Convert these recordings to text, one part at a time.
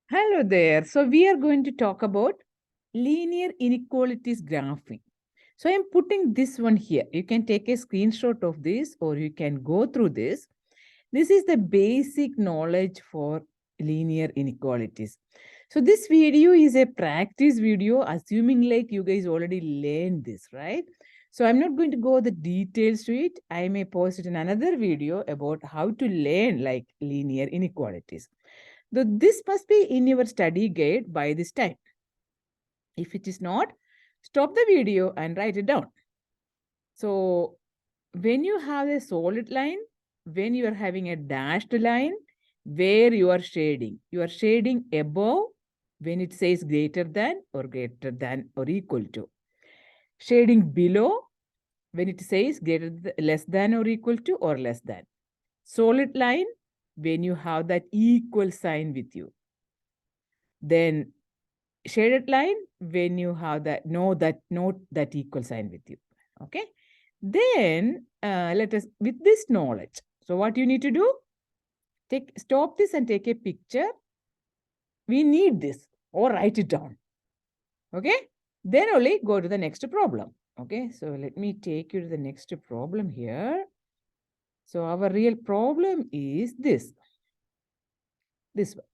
Hello there. So we are going to talk about linear inequalities graphing. So I'm putting this one here. You can take a screenshot of this or you can go through this. This is the basic knowledge for linear inequalities. So this video is a practice video, assuming like you guys already learned this, right? So I'm not going to go the details to it. I may post it in another video about how to learn like linear inequalities. This must be in your study guide by this time. If it is not, stop the video and write it down. So when you have a solid line, when you are having a dashed line, where you are shading above when it says greater than or equal to. Shading below when it says less than or equal to or less than. Solid line when you have that equal sign with you. Then shaded line when you have that note that equal sign with you. Okay. Then let us with this knowledge. So what you need to do? Stop this and take a picture. We need this or write it down. Okay. Then only go to the next problem. Okay. So let me take you to the next problem here. So our real problem is this. This one.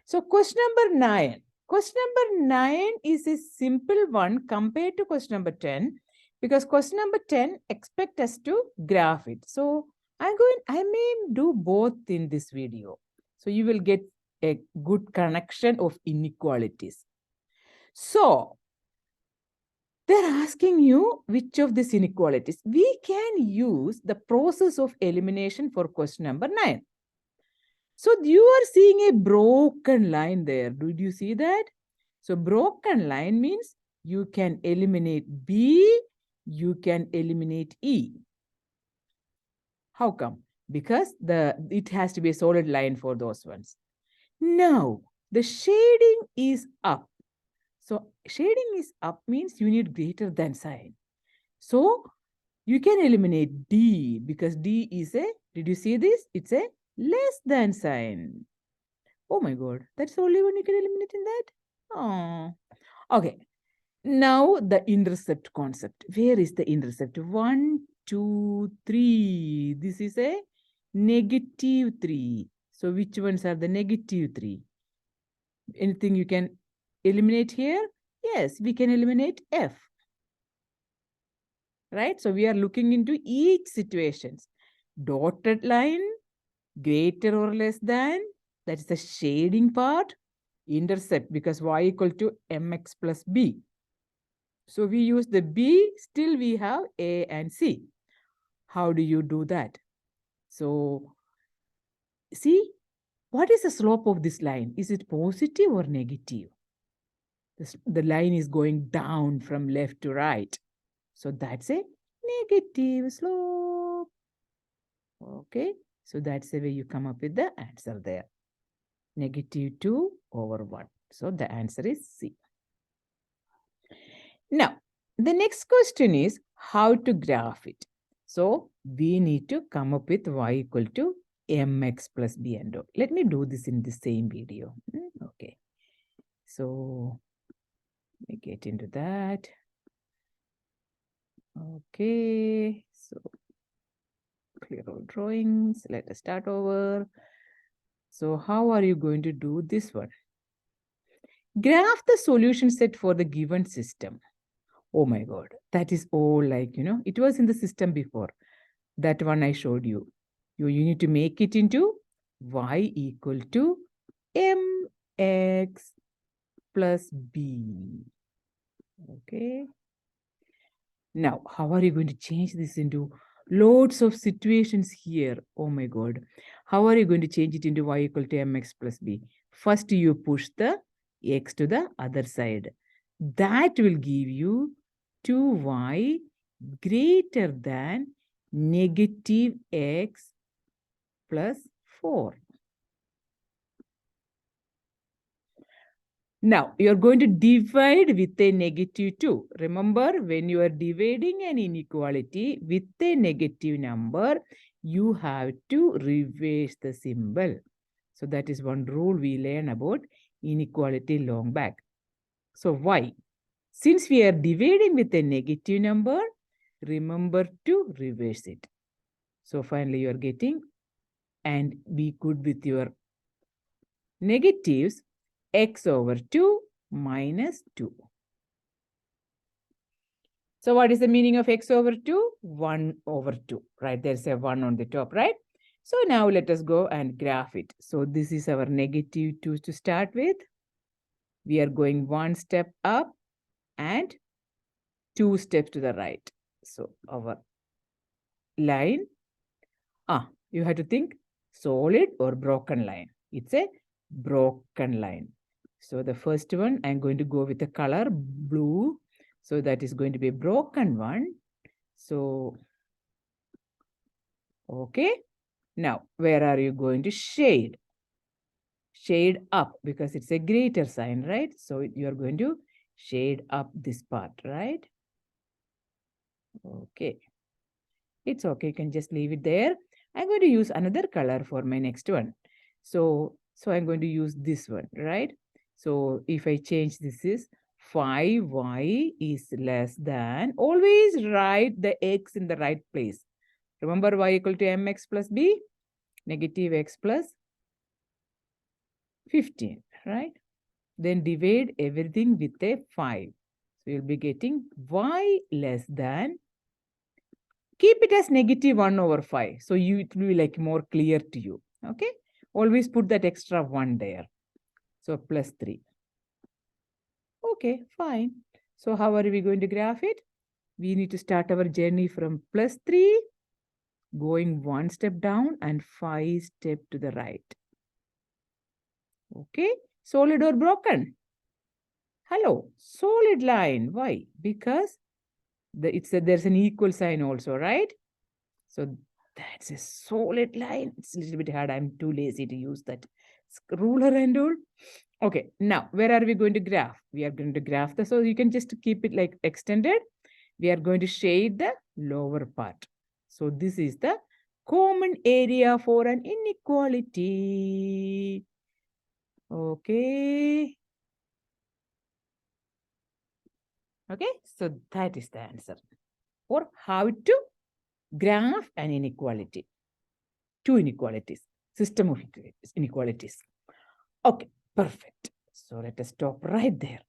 So question number 9. Question number 9 is a simple one compared to question number 10 because question number 10 expect us to graph it. So I may do both in this video. So you will get a good connection of inequalities. So they're asking you which of these inequalities. We can use the process of elimination for question number 9. So you are seeing a broken line there. Did you see that? So broken line means you can eliminate B, you can eliminate E. How come? Because it has to be a solid line for those ones. Now, the shading is up. So shading is up means you need greater than sign. So you can eliminate D because D is did you see this? It's a less than sign. Oh my God, that's the only one you can eliminate in that? Oh, okay. Now the intercept concept. Where is the intercept? 1, 2, 3. This is a negative 3. So which ones are the negative 3? Anything you can eliminate here? Yes, we can eliminate F. Right? So we are looking into each situations. Dotted line, greater or less than, that is the shading part. Intercept because y equal to mx plus b. So we use the b, still we have a and c. How do you do that? So see, what is the slope of this line? Is it positive or negative? The line is going down from left to right. So that's a negative slope. Okay, so that's the way you come up with the answer there. Negative 2 over 1. So the answer is C. Now, the next question is how to graph it. So we need to come up with y equal to mx plus b and o. Let me do this in the same video. Okay. So let me get into that. Okay. So clear all drawings. Let us start over. So how are you going to do this one? Graph the solution set for the given system. Oh my God, that is all like, it was in the system before. That one I showed you. You need to make it into y equal to mx plus b. Okay. Now, how are you going to change this into loads of situations here? Oh my God. How are you going to change it into y equal to mx plus b? First, you push the x to the other side. That will give you 2y greater than negative x plus 4. Now, you're going to divide with a negative 2. Remember, when you are dividing an inequality with a negative number, you have to reverse the symbol. So that is one rule we learn about inequality long back. So why? Since we are dividing with a negative number, remember to reverse it. So finally you are getting, and be good with your negatives, x over 2 minus 2. So what is the meaning of x over 2? 1 over 2, right? There's a 1 on the top, right? So now let us go and graph it. So this is our negative 2 to start with. We are going one step up and 2 steps to the right. So our line, you have to think solid or broken line. It's a broken line. So the first one, I'm going to go with the color blue. So that is going to be a broken one. So, okay. Now, where are you going to shade? Shade up because it's a greater sign, right? So you're going to shade up this part, right? Okay. It's okay. You can just leave it there. I'm going to use another color for my next one. So I'm going to use this one, right? So if I change this is 5y is less than, always write the x in the right place. Remember y equal to mx plus b, negative x plus 15, right? Then divide everything with a 5. So you'll be getting y less than, keep it as negative 1 over 5. So it will be like more clear to you. Okay. Always put that extra 1 there. So plus 3. Okay, fine. So how are we going to graph it? We need to start our journey from plus 3, going 1 step down and 5 steps to the right. Okay. Solid or broken? Hello. Solid line. Why? Because there's an equal sign also, right? So that's a solid line. It's a little bit hard. I'm too lazy to use that ruler and all. Okay, now where are we going to graph? We are going to graph the, so you can just keep it like extended. We are going to shade the lower part. So this is the common area for an inequality. Okay. Okay, so that is the answer. Or how to graph an inequality. Two inequalities, system of inequalities. Okay, perfect. So let us stop right there.